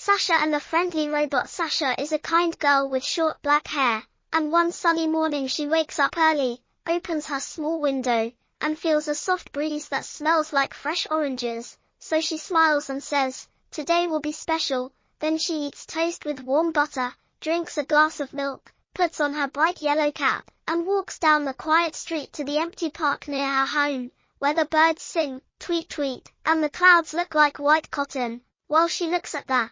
Sasha and the friendly robot. Sasha is a kind girl with short black hair, and one sunny morning she wakes up early, opens her small window, and feels a soft breeze that smells like fresh oranges, so she smiles and says, "Today will be special." Then she eats toast with warm butter, drinks a glass of milk, puts on her bright yellow cap, and walks down the quiet street to the empty park near her home, where the birds sing, tweet tweet, and the clouds look like white cotton. While she looks at the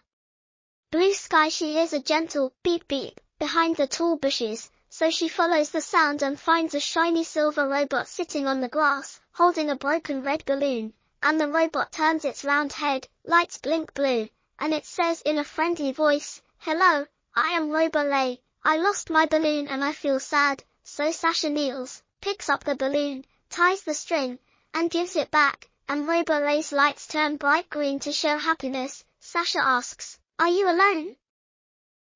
blue sky, she hears a gentle beep beep behind the tall bushes, so she follows the sound and finds a shiny silver robot sitting on the grass, holding a broken red balloon, and the robot turns its round head, lights blink blue, and it says in a friendly voice, "Hello, I am Robolay. I lost my balloon and I feel sad." So Sasha kneels, picks up the balloon, ties the string, and gives it back, and Robolay's lights turn bright green to show happiness. Sasha asks, "Are you alone?"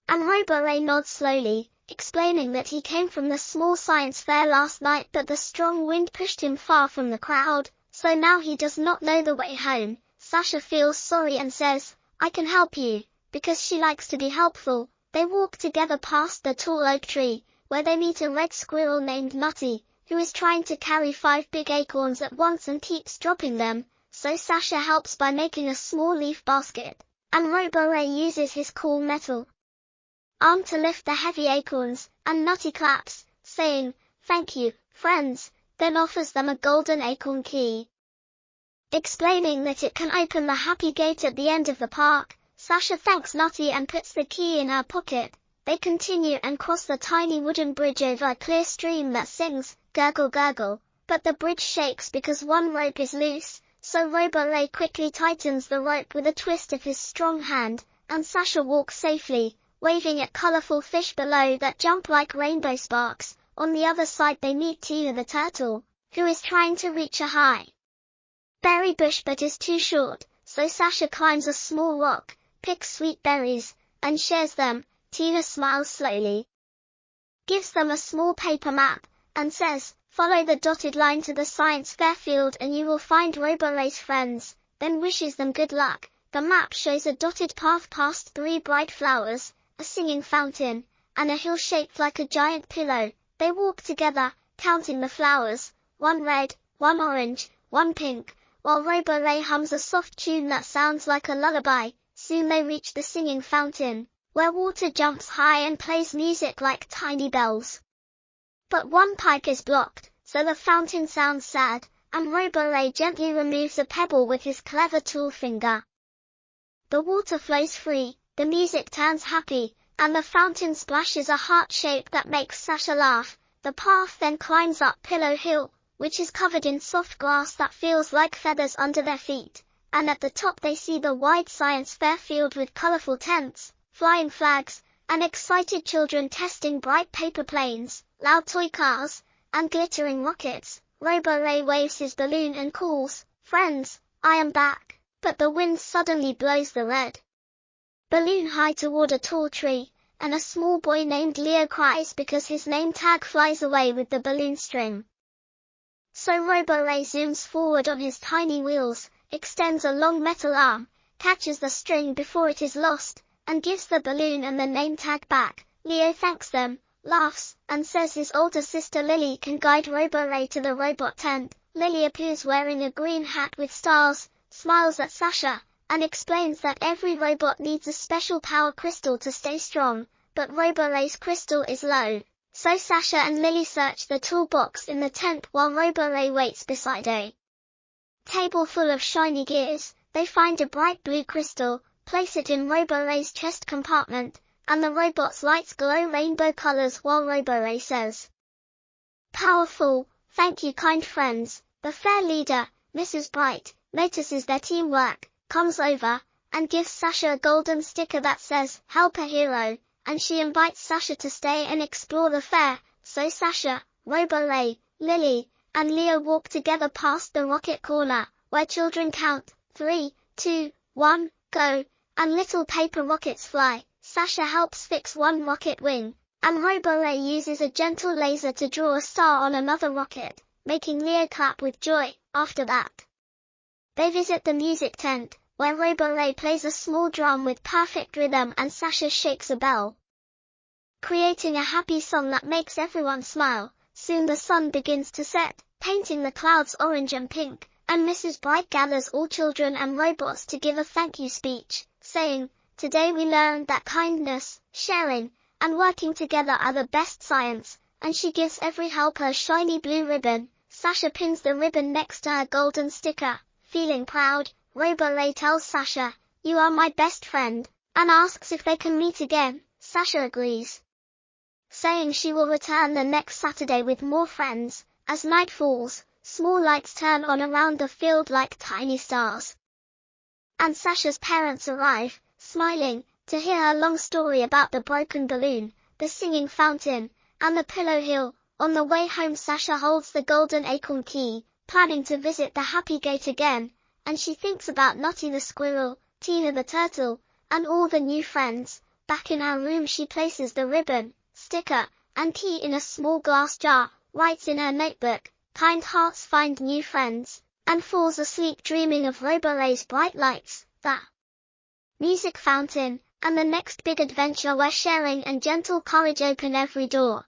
And Robolay nods slowly, explaining that he came from the small science fair last night, but the strong wind pushed him far from the crowd, so now he does not know the way home. Sasha feels sorry and says, "I can help you," because she likes to be helpful. They walk together past the tall oak tree, where they meet a red squirrel named Nutty, who is trying to carry 5 big acorns at once and keeps dropping them, so Sasha helps by making a small leaf basket, and Robolay uses his cool metal arm to lift the heavy acorns, and Nutty claps, saying, "Thank you, friends," then offers them a golden acorn key, explaining that it can open the happy gate at the end of the park. Sasha thanks Nutty and puts the key in her pocket. They continue and cross the tiny wooden bridge over a clear stream that sings, "Gurgle gurgle," but the bridge shakes because one rope is loose, so Robolay quickly tightens the rope with a twist of his strong hand, and Sasha walks safely, waving at colorful fish below that jump like rainbow sparks. On the other side they meet Tina the turtle, who is trying to reach a high berry bush but is too short, so Sasha climbs a small rock, picks sweet berries, and shares them. Tina smiles slowly, gives them a small paper map, and says, "Follow the dotted line to the science fair field and you will find Robolay's friends," then wishes them good luck. The map shows a dotted path past 3 bright flowers, a singing fountain, and a hill shaped like a giant pillow. They walk together, counting the flowers, 1 red, 1 orange, 1 pink, while Robolay hums a soft tune that sounds like a lullaby. Soon they reach the singing fountain, where water jumps high and plays music like tiny bells. But one pipe is blocked, so the fountain sounds sad, and Robolay gently removes a pebble with his clever tool finger. The water flows free, the music turns happy, and the fountain splashes a heart shape that makes Sasha laugh. The path then climbs up Pillow Hill, which is covered in soft grass that feels like feathers under their feet, and at the top they see the wide science fair field with colorful tents, flying flags, and excited children testing bright paper planes, loud toy cars, and glittering rockets. Robolay waves his balloon and calls, "Friends, I am back," but the wind suddenly blows the red balloon high toward a tall tree, and a small boy named Leo cries because his name tag flies away with the balloon string. So Robolay zooms forward on his tiny wheels, extends a long metal arm, catches the string before it is lost, and gives the balloon and the name tag back. Leo thanks them, laughs, and says his older sister Lily can guide Robolay to the robot tent. Lily appears wearing a green hat with stars, smiles at Sasha, and explains that every robot needs a special power crystal to stay strong, but Robolay's crystal is low. So Sasha and Lily search the toolbox in the tent while Robolay waits beside a table full of shiny gears. They find a bright blue crystal, place it in Robolay's chest compartment, and the robot's lights glow rainbow colors while Robolay says, "Powerful, thank you kind friends." The fair leader, Mrs. Bright, notices their teamwork, comes over, and gives Sasha a golden sticker that says, "Help a hero," and she invites Sasha to stay and explore the fair. So Sasha, Robolay, Lily, and Leo walk together past the rocket corner, where children count, 3, 2, 1, go, and little paper rockets fly. Sasha helps fix one rocket wing, and Robolay uses a gentle laser to draw a star on another rocket, making Leo clap with joy. After that, they visit the music tent, where Roboray plays a small drum with perfect rhythm and Sasha shakes a bell, creating a happy song that makes everyone smile. Soon the sun begins to set, painting the clouds orange and pink, and Mrs. Bright gathers all children and robots to give a thank you speech, saying, "Today we learned that kindness, sharing, and working together are the best science," and she gives every helper a shiny blue ribbon. Sasha pins the ribbon next to her golden sticker. Feeling proud, Roboray tells Sasha, "You are my best friend," and asks if they can meet again. Sasha agrees, saying she will return the next Saturday with more friends. As night falls, small lights turn on around the field like tiny stars, and Sasha's parents arrive, smiling, to hear her long story about the broken balloon, the singing fountain, and the pillow hill. On the way home, Sasha holds the golden acorn key, planning to visit the happy gate again, and she thinks about Notty the squirrel, Tina the turtle, and all the new friends. Back in her room, she places the ribbon, sticker, and key in a small glass jar, writes in her notebook, "Kind hearts find new friends," and falls asleep dreaming of Roboray's bright lights, the music fountain, and the next big adventure where sharing and gentle courage open every door.